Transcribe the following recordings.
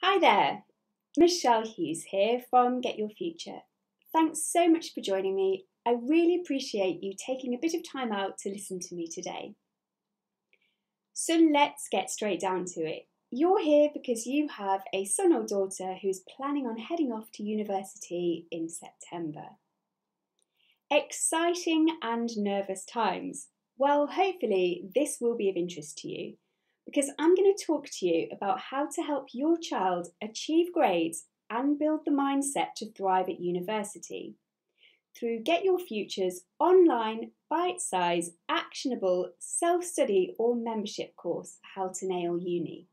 Hi there, Michelle Hughes here from Get Your Future. Thanks so much for joining me. I really appreciate you taking a bit of time out to listen to me today. So let's get straight down to it. You're here because you have a son or daughter who's planning on heading off to university in September. Exciting and nervous times. Well, hopefully this will be of interest to you, because I'm going to talk to you about how to help your child achieve grades and build the mindset to thrive at university through Get Your Future's online, bite-sized, actionable, self-study or membership course, How to Nail Uni.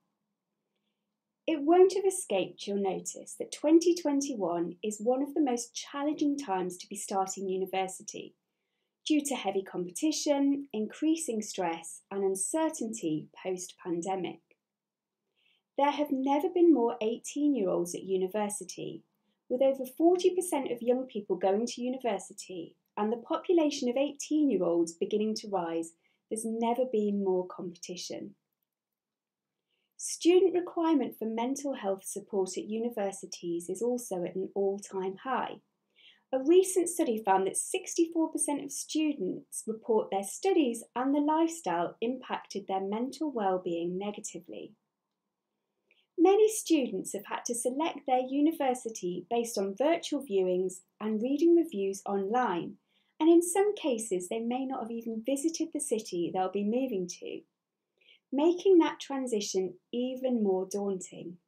It won't have escaped your notice that 2021 is one of the most challenging times to be starting university, due to heavy competition, increasing stress and uncertainty post-pandemic. There have never been more 18-year-olds at university, with over 40% of young people going to university and the population of 18-year-olds beginning to rise. There's never been more competition. Student requirement for mental health support at universities is also at an all-time high. A recent study found that 64% of students report their studies and the lifestyle impacted their mental well-being negatively. Many students have had to select their university based on virtual viewings and reading reviews online, and in some cases they may not have even visited the city they'll be moving to, making that transition even more daunting.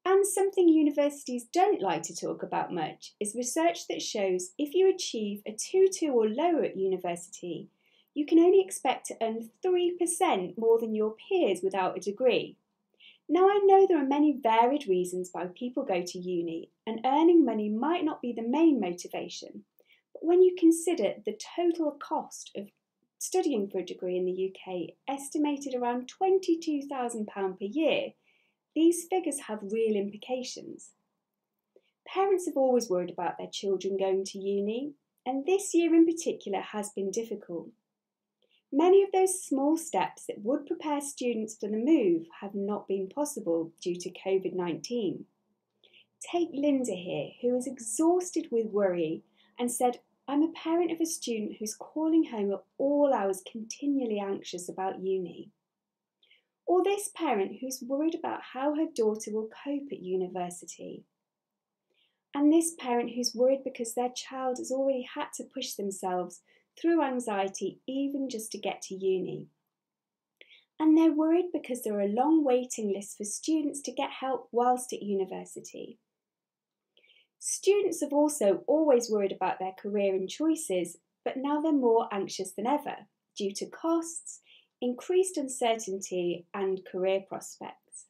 And something universities don't like to talk about much is research that shows if you achieve a 2-2 or lower at university, you can only expect to earn 3% more than your peers without a degree. Now, I know there are many varied reasons why people go to uni, and earning money might not be the main motivation, but when you consider the total cost of studying for a degree in the UK, estimated around £22,000 per year, these figures have real implications. Parents have always worried about their children going to uni, and this year in particular has been difficult. Many of those small steps that would prepare students for the move have not been possible due to COVID-19. Take Linda here, who is exhausted with worry and said, "I'm a parent of a student who's calling home at all hours continually anxious about uni." Or this parent who's worried about how her daughter will cope at university. And this parent who's worried because their child has already had to push themselves through anxiety even just to get to uni. And they're worried because there are long waiting lists for students to get help whilst at university. Students have also always worried about their career and choices, but now they're more anxious than ever due to costs, increased uncertainty and career prospects.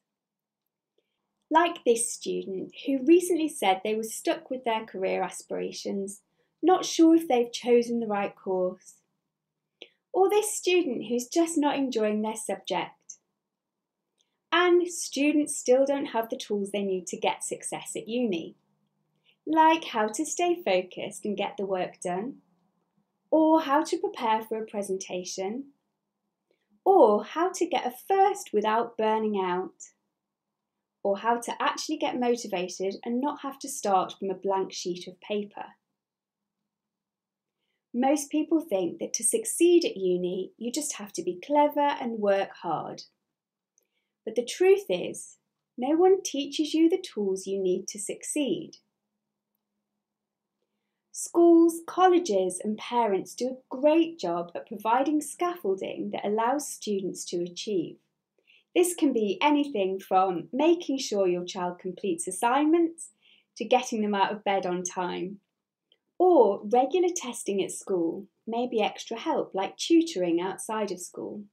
Like this student who recently said they were stuck with their career aspirations, not sure if they've chosen the right course. Or this student who's just not enjoying their subject. And students still don't have the tools they need to get success at uni, like how to stay focused and get the work done, or how to prepare for a presentation, or how to get a first without burning out, or how to actually get motivated and not have to start from a blank sheet of paper. Most people think that to succeed at uni, you just have to be clever and work hard. But the truth is, no one teaches you the tools you need to succeed. Schools, colleges and parents do a great job at providing scaffolding that allows students to achieve. This can be anything from making sure your child completes assignments to getting them out of bed on time. Or regular testing at school, maybe extra help like tutoring outside of school.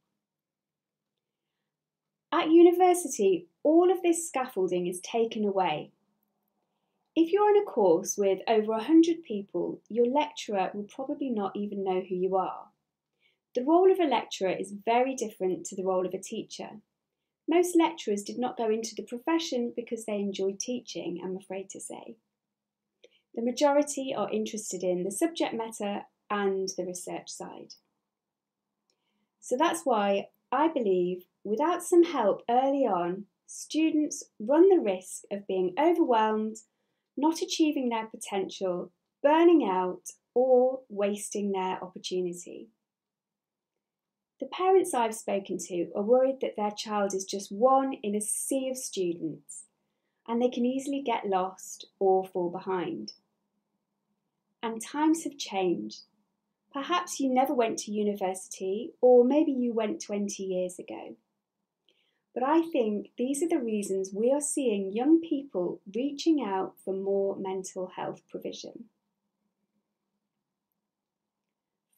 At university, all of this scaffolding is taken away. If you're on a course with over 100 people, your lecturer will probably not even know who you are. The role of a lecturer is very different to the role of a teacher. Most lecturers did not go into the profession because they enjoyed teaching, I'm afraid to say. The majority are interested in the subject matter and the research side. So that's why I believe without some help early on, students run the risk of being overwhelmed, not achieving their potential, burning out, or wasting their opportunity. The parents I've spoken to are worried that their child is just one in a sea of students, and they can easily get lost or fall behind. And times have changed. Perhaps you never went to university, or maybe you went 20 years ago. But I think these are the reasons we are seeing young people reaching out for more mental health provision.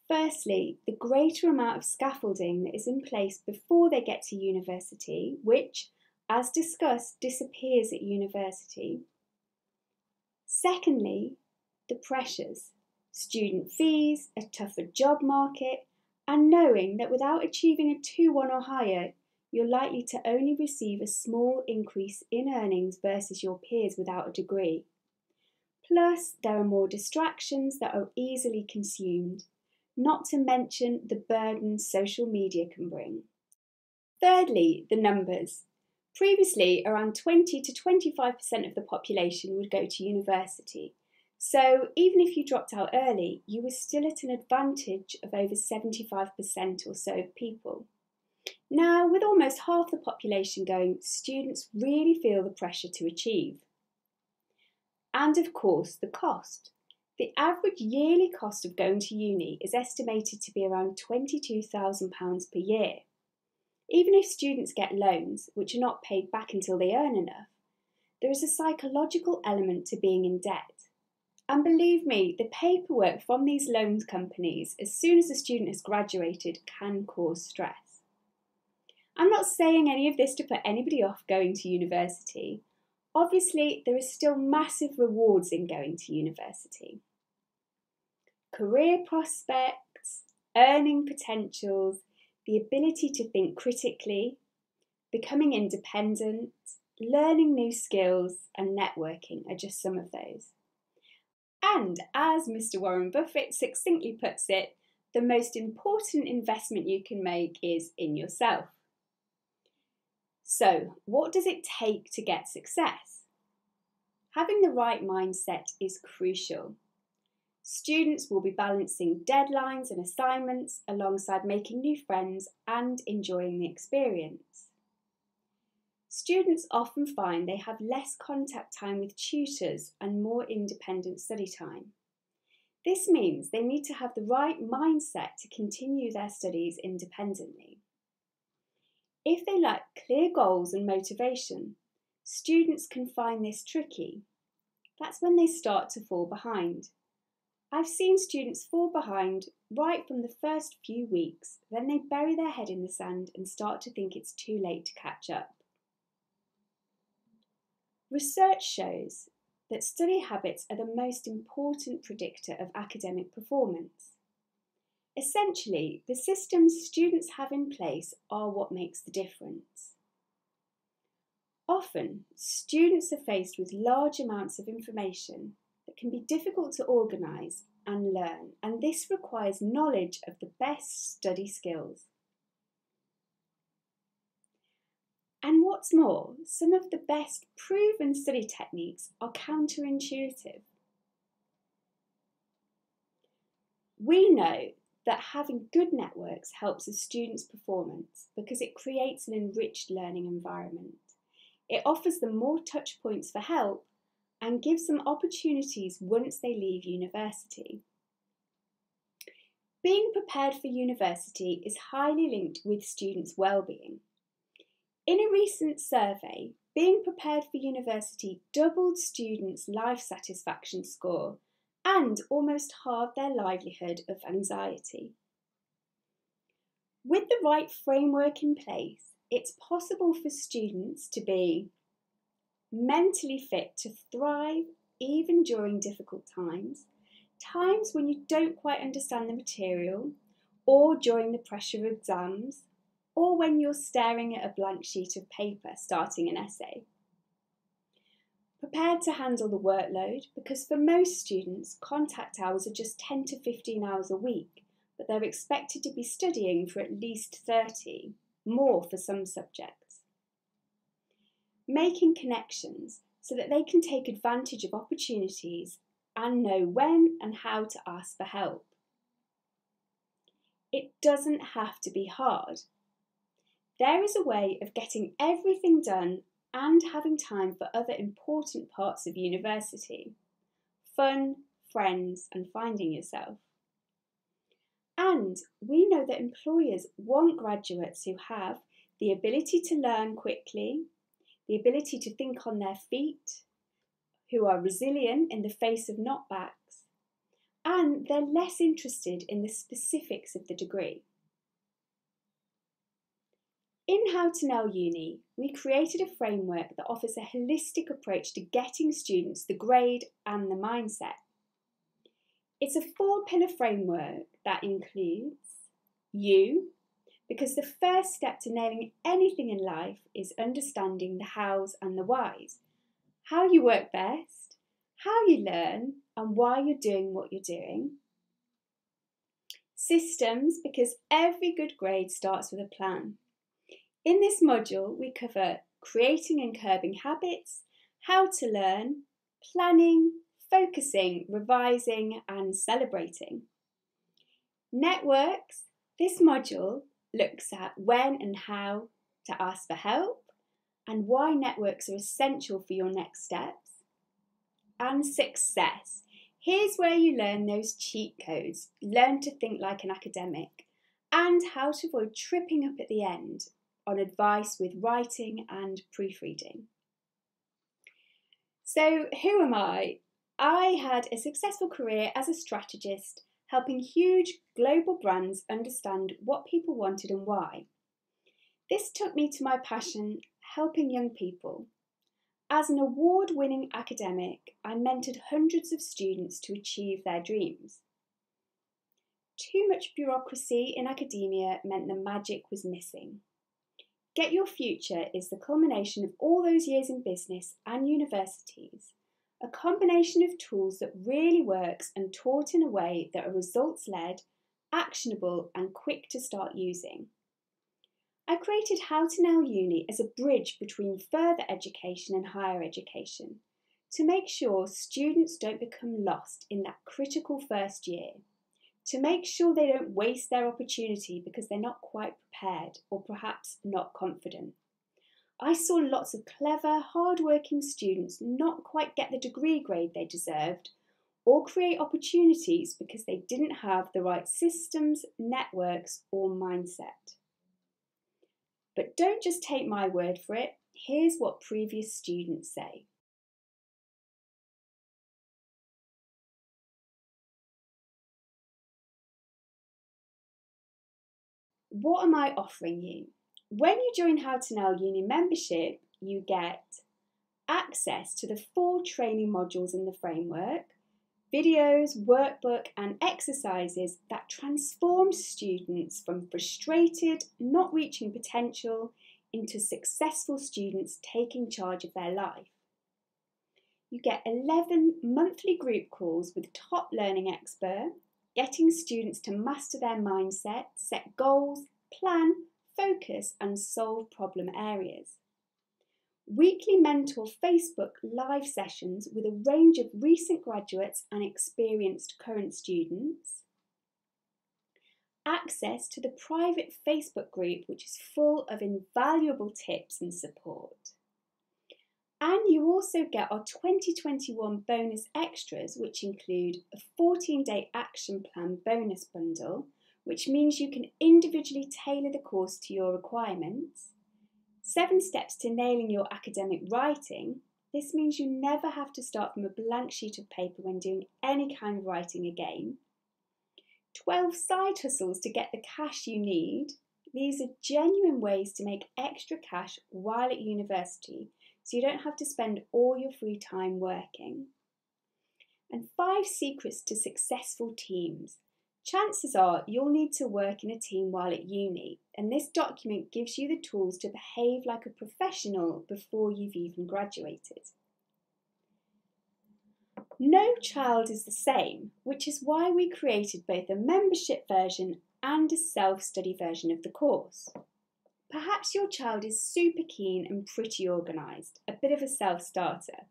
Firstly, the greater amount of scaffolding that is in place before they get to university, which, as discussed, disappears at university. Secondly, the pressures, student fees, a tougher job market, and knowing that without achieving a 2-1 or higher, you're likely to only receive a small increase in earnings versus your peers without a degree. Plus, there are more distractions that are easily consumed, not to mention the burden social media can bring. Thirdly, the numbers. Previously, around 20 to 25% of the population would go to university. So even if you dropped out early, you were still at an advantage of over 75% or so of people. Now, with almost half the population going, students really feel the pressure to achieve. And of course, the cost. The average yearly cost of going to uni is estimated to be around £22,000 per year. Even if students get loans, which are not paid back until they earn enough, there is a psychological element to being in debt. And believe me, the paperwork from these loans companies, as soon as a student has graduated, can cause stress. I'm not saying any of this to put anybody off going to university. Obviously, there are still massive rewards in going to university. Career prospects, earning potentials, the ability to think critically, becoming independent, learning new skills, and networking are just some of those. And as Mr. Warren Buffett succinctly puts it, the most important investment you can make is in yourself. So, what does it take to get success? Having the right mindset is crucial. Students will be balancing deadlines and assignments alongside making new friends and enjoying the experience. Students often find they have less contact time with tutors and more independent study time. This means they need to have the right mindset to continue their studies independently. If they lack clear goals and motivation, students can find this tricky. That's when they start to fall behind. I've seen students fall behind right from the first few weeks, then they bury their head in the sand and start to think it's too late to catch up. Research shows that study habits are the most important predictor of academic performance. Essentially, the systems students have in place are what makes the difference. Often, students are faced with large amounts of information that can be difficult to organise and learn, and this requires knowledge of the best study skills. And what's more, some of the best proven study techniques are counterintuitive. We know that having good networks helps a student's performance because it creates an enriched learning environment. It offers them more touch points for help and gives them opportunities once they leave university. Being prepared for university is highly linked with students' well-being. In a recent survey, being prepared for university doubled students' life satisfaction score and almost halved their livelihood of anxiety. With the right framework in place, it's possible for students to be mentally fit to thrive even during difficult times, times when you don't quite understand the material, or during the pressure of exams, or when you're staring at a blank sheet of paper starting an essay. Prepared to handle the workload, because for most students, contact hours are just 10 to 15 hours a week, but they're expected to be studying for at least 30, more for some subjects. making connections so that they can take advantage of opportunities and know when and how to ask for help. It doesn't have to be hard. There is a way of getting everything done and having time for other important parts of university: fun, friends, and finding yourself. And we know that employers want graduates who have the ability to learn quickly, the ability to think on their feet, who are resilient in the face of knockbacks, and they're less interested in the specifics of the degree. In How to Nail Uni, we created a framework that offers a holistic approach to getting students the grade and the mindset. It's a 4-pillar framework that includes you, because the first step to nailing anything in life is understanding the hows and the whys. How you work best, how you learn, and why you're doing what you're doing. Systems, because every good grade starts with a plan. In this module, we cover creating and curbing habits, how to learn, planning, focusing, revising, and celebrating. Networks, this module looks at when and how to ask for help and why networks are essential for your next steps. And success, here's where you learn those cheat codes, learn to think like an academic, and how to avoid tripping up at the end on advice with writing and proofreading. So who am I? I had a successful career as a strategist, helping huge global brands understand what people wanted and why. This took me to my passion, helping young people. As an award-winning academic, I mentored hundreds of students to achieve their dreams. Too much bureaucracy in academia meant the magic was missing. Get Your Future is the culmination of all those years in business and universities, a combination of tools that really works and taught in a way that are results-led, actionable and quick to start using. I created How to Nail Uni as a bridge between further education and higher education to make sure students don't become lost in that critical first year, to make sure they don't waste their opportunity because they're not quite prepared or perhaps not confident. I saw lots of clever, hard-working students not quite get the degree grade they deserved or create opportunities because they didn't have the right systems, networks or mindset. But don't just take my word for it. Here's what previous students say. What am I offering you? When you join How to Nail Uni membership, you get access to the 4 training modules in the framework, videos, workbook and exercises that transform students from frustrated, not reaching potential, into successful students taking charge of their life. You get 11 monthly group calls with top learning expert, getting students to master their mindset, set goals, plan, focus and solve problem areas. Weekly mentor Facebook live sessions with a range of recent graduates and experienced current students. Access to the private Facebook group which is full of invaluable tips and support. And you also get our 2021 bonus extras, which include a 14-day action plan bonus bundle, which means you can individually tailor the course to your requirements. 7 steps to nailing your academic writing. This means you never have to start from a blank sheet of paper when doing any kind of writing again. 12 side hustles to get the cash you need. These are genuine ways to make extra cash while at university, so you don't have to spend all your free time working. And 5 secrets to successful teams. Chances are you'll need to work in a team while at uni, and this document gives you the tools to behave like a professional before you've even graduated. No child is the same, which is why we created both a membership version and a self-study version of the course. Perhaps your child is super keen and pretty organised, a bit of a self-starter.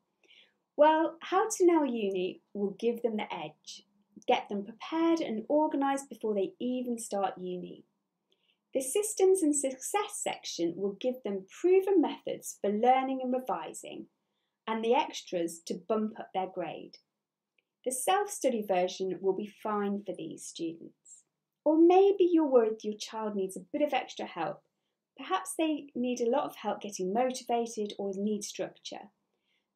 Well, How to Nail Uni will give them the edge, get them prepared and organised before they even start uni. The Systems and Success section will give them proven methods for learning and revising, and the extras to bump up their grade. The self-study version will be fine for these students. Or maybe you're worried your child needs a bit of extra help. Perhaps they need a lot of help getting motivated or need structure.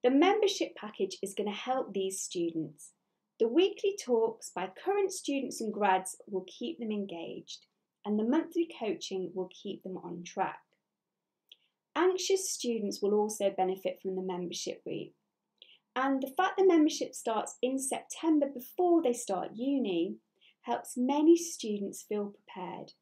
The membership package is going to help these students. The weekly talks by current students and grads will keep them engaged, and the monthly coaching will keep them on track. Anxious students will also benefit from the membership route. And the fact the membership starts in September before they start uni helps many students feel prepared.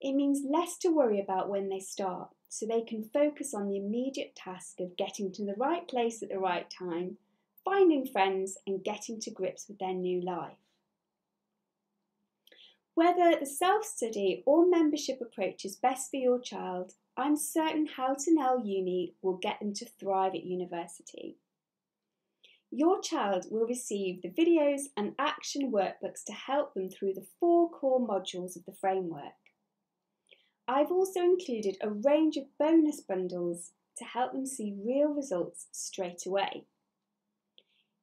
It means less to worry about when they start, so they can focus on the immediate task of getting to the right place at the right time, finding friends and getting to grips with their new life. Whether the self-study or membership approach is best for your child, I'm certain How to Nail Uni will get them to thrive at university. Your child will receive the videos and action workbooks to help them through the 4 core modules of the framework. I've also included a range of bonus bundles to help them see real results straight away.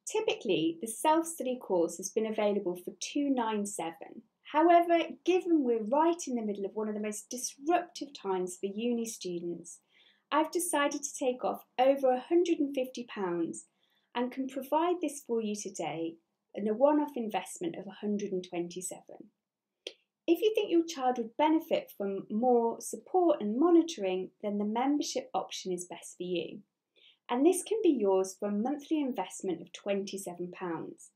Typically, the self-study course has been available for $297. However, given we're right in the middle of one of the most disruptive times for uni students, I've decided to take off over £150 and can provide this for you today in a one-off investment of $127. If you think your child would benefit from more support and monitoring, then the membership option is best for you. And this can be yours for a monthly investment of £27.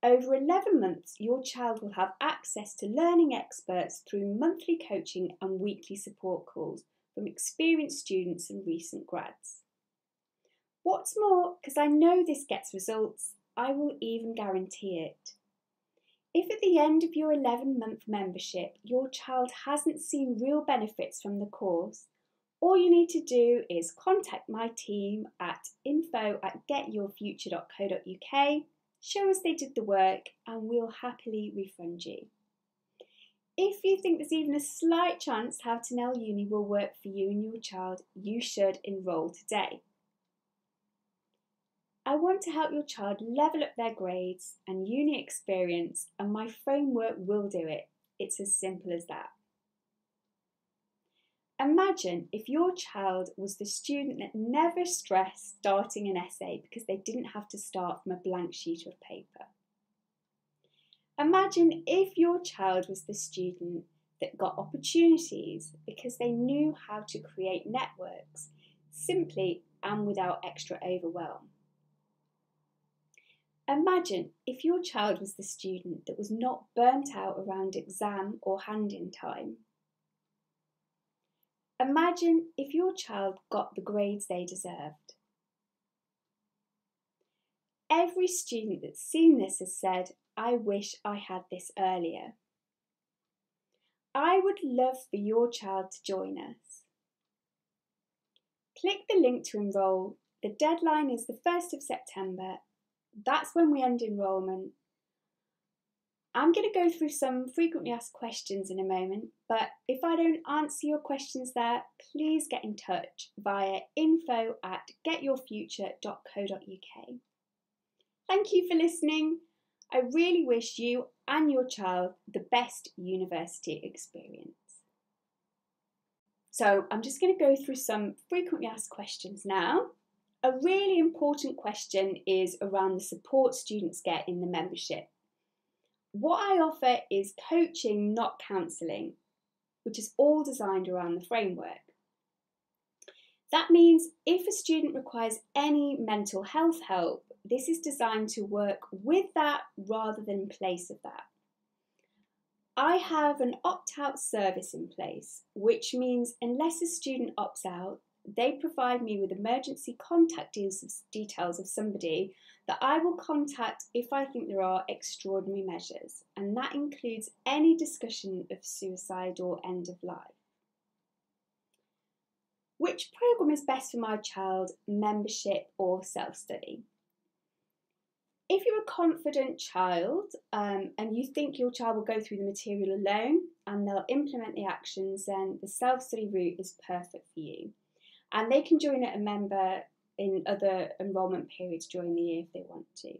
Over 11 months, your child will have access to learning experts through monthly coaching and weekly support calls from experienced students and recent grads. What's more, because I know this gets results, I will even guarantee it. If at the end of your 11-month membership your child hasn't seen real benefits from the course, all you need to do is contact my team at info@getyourfuture.co.uk, show us they did the work, and we'll happily refund you. If you think there's even a slight chance How to Nail Uni will work for you and your child, you should enrol today. I want to help your child level up their grades and uni experience, and my framework will do it. It's as simple as that. Imagine if your child was the student that never stressed starting an essay because they didn't have to start from a blank sheet of paper. Imagine if your child was the student that got opportunities because they knew how to create networks simply and without extra overwhelm. Imagine if your child was the student that was not burnt out around exam or hand-in time. Imagine if your child got the grades they deserved. Every student that's seen this has said, "I wish I had this earlier." I would love for your child to join us. Click the link to enrol. The deadline is the 1st of September. That's when we end enrolment. I'm going to go through some frequently asked questions in a moment, but if I don't answer your questions there, please get in touch via info@getyourfuture.co.uk. Thank you for listening. I really wish you and your child the best university experience. So I'm just going to go through some frequently asked questions now. A really important question is around the support students get in the membership. What I offer is coaching, not counselling, which is all designed around the framework. That means if a student requires any mental health help, this is designed to work with that rather than in place of that. I have an opt-out service in place, which means unless a student opts out, they provide me with emergency contact details of somebody that I will contact if I think there are extraordinary measures, and that includes any discussion of suicide or end of life. Which programme is best for my child, membership or self-study? If you're a confident child and you think your child will go through the material alone and they'll implement the actions, then the self-study route is perfect for you. And they can join at a member in other enrolment periods during the year if they want to.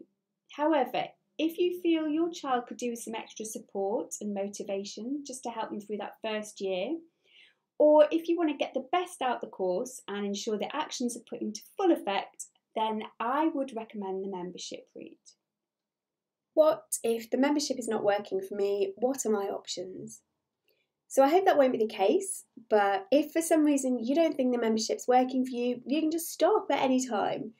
However, if you feel your child could do with some extra support and motivation just to help them through that first year, or if you want to get the best out of the course and ensure the actions are put into full effect, then I would recommend the membership route. What if the membership is not working for me? What are my options? So I hope that won't be the case, but if for some reason you don't think the membership's working for you, you can just stop at any time.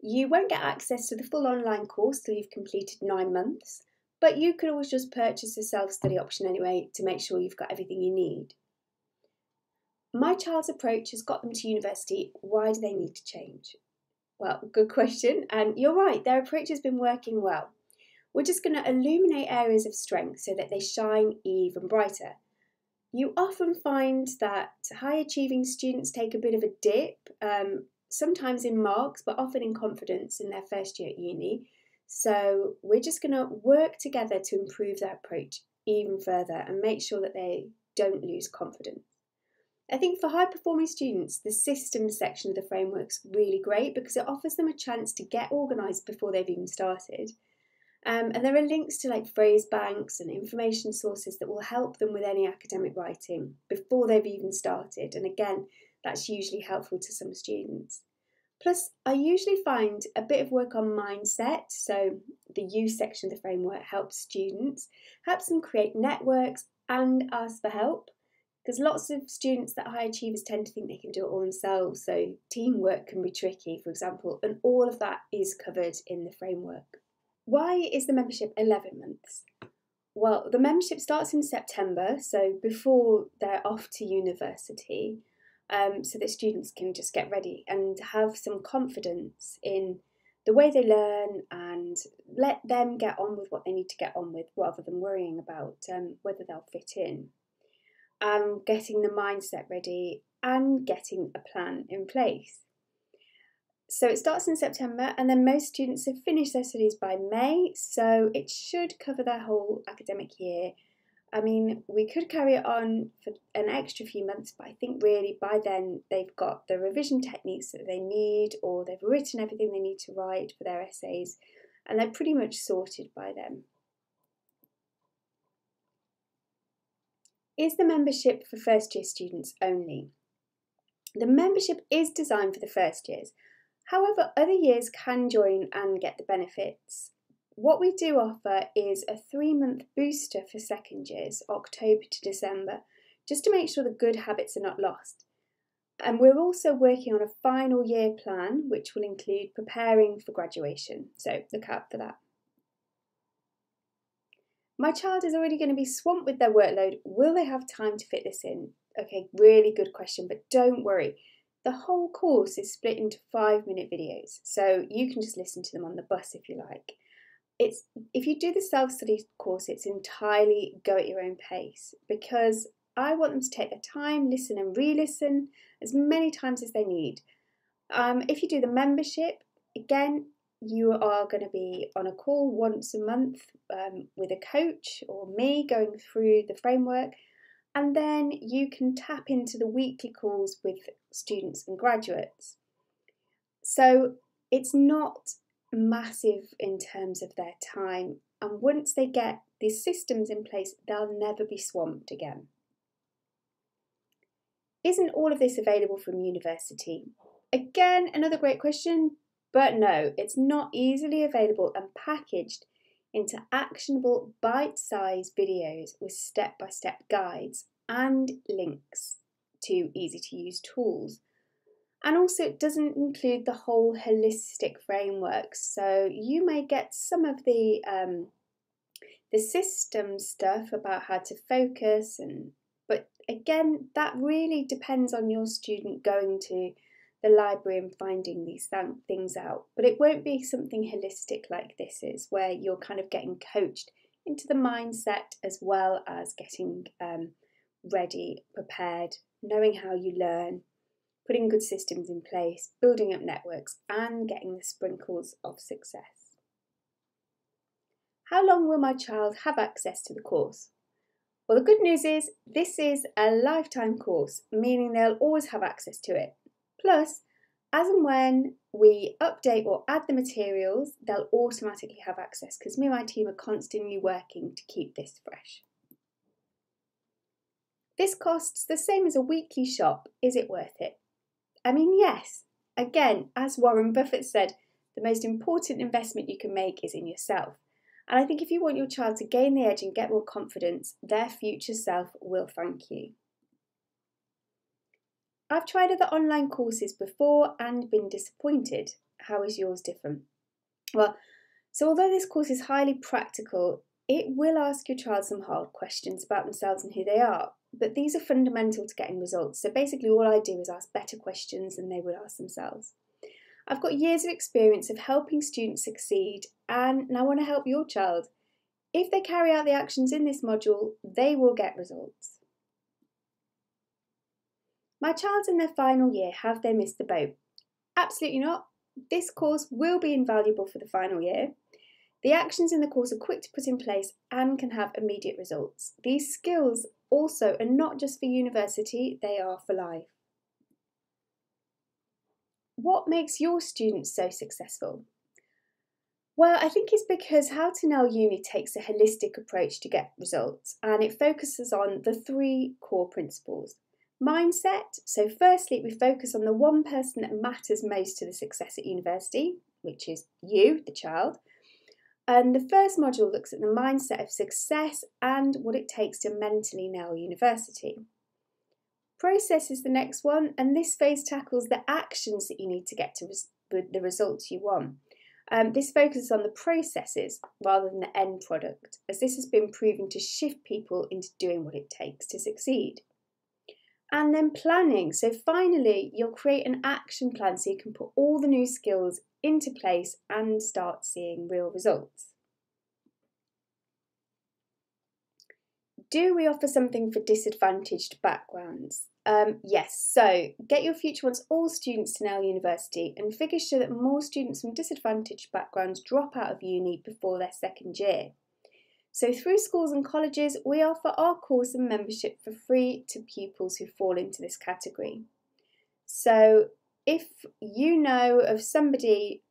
You won't get access to the full online course till you've completed 9 months, but you could always just purchase a self-study option anyway to make sure you've got everything you need. My child's approach has got them to university. Why do they need to change? Well, good question, and you're right, their approach has been working well. We're just going to illuminate areas of strength so that they shine even brighter. You often find that high achieving students take a bit of a dip, sometimes in marks, but often in confidence in their first year at uni. So we're just going to work together to improve their approach even further and make sure that they don't lose confidence. I think for high performing students, the systems section of the framework's really great because it offers them a chance to get organised before they've even started. And there are links to like phrase banks and information sources that will help them with any academic writing before they've even started. And again, that's usually helpful to some students. Plus, I usually find a bit of work on mindset, so the U section of the framework helps them create networks and ask for help. Because lots of students that are high achievers tend to think they can do it all themselves, so teamwork can be tricky, for example, and all of that is covered in the framework. Why is the membership 11 months? Well, the membership starts in September, so before they're off to university, so that students can just get ready and have some confidence in the way they learn and let them get on with what they need to get on with rather than worrying about whether they'll fit in. Getting the mindset ready and getting a plan in place. So it starts in September and then most students have finished their studies by May, so it should cover their whole academic year. I mean, we could carry it on for an extra few months, but I think really by then they've got the revision techniques that they need, or they've written everything they need to write for their essays, and they're pretty much sorted by then. Is the membership for first year students only? The membership is designed for the first years. However, other years can join and get the benefits. What we do offer is a 3-month booster for second years, October to December, just to make sure the good habits are not lost. And we're also working on a final year plan, which will include preparing for graduation. So look out for that. My child is already going to be swamped with their workload. Will they have time to fit this in? Okay, really good question, but don't worry. The whole course is split into 5-minute videos, so you can just listen to them on the bus if you like. If you do the self-study course, it's entirely go at your own pace because I want them to take their time, listen and re-listen as many times as they need. If you do the membership, again, you are going to be on a call once a month with a coach or me going through the framework, and then you can tap into the weekly calls with students and graduates. So it's not massive in terms of their time, and once they get these systems in place, they'll never be swamped again. Isn't all of this available from university? Again, another great question. But no, it's not easily available and packaged into actionable bite-sized videos with step-by-step guides and links to easy-to-use tools. And also it doesn't include the whole holistic framework. So you may get some of the system stuff about how to focus, but again, that really depends on your student going to the library and finding these things out. But it won't be something holistic like this is, where you're kind of getting coached into the mindset as well as getting ready, prepared, knowing how you learn, putting good systems in place, building up networks, and getting the sprinkles of success. How long will my child have access to the course? Well, the good news is this is a lifetime course, meaning they'll always have access to it. Plus, as and when we update or add the materials, they'll automatically have access because me and my team are constantly working to keep this fresh. This costs the same as a weekly shop. Is it worth it? I mean, yes. Again, as Warren Buffett said, the most important investment you can make is in yourself. And I think if you want your child to gain the edge and get more confidence, their future self will thank you. I've tried other online courses before and been disappointed. How is yours different? Well, so although this course is highly practical, it will ask your child some hard questions about themselves and who they are. But these are fundamental to getting results. So basically all I do is ask better questions than they would ask themselves. I've got years of experience of helping students succeed and I want to help your child. If they carry out the actions in this module, they will get results. My child's in their final year. Have they missed the boat? Absolutely not. This course will be invaluable for the final year. The actions in the course are quick to put in place and can have immediate results. These skills also are not just for university, they are for life. What makes your students so successful? Well, I think it's because How to Nail Uni takes a holistic approach to get results and it focuses on the 3 core principles. Mindset, so firstly we focus on the one person that matters most to the success at university, which is you, the child. And the first module looks at the mindset of success and what it takes to mentally nail university. Process is the next one, and this phase tackles the actions that you need to get to the results you want. This focuses on the processes rather than the end product, as this has been proven to shift people into doing what it takes to succeed. And then planning, so finally you'll create an action plan so you can put all the new skills into place and start seeing real results. Do we offer something for disadvantaged backgrounds? Yes, so Get Your Future wants all students to nail university and figures show that more students from disadvantaged backgrounds drop out of uni before their second year. So through schools and colleges, we offer our course and membership for free to pupils who fall into this category. So if you know of somebody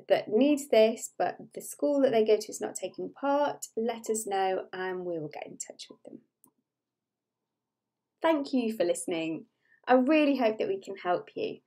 that needs this, but the school that they go to is not taking part, let us know and we will get in touch with them. Thank you for listening. I really hope that we can help you.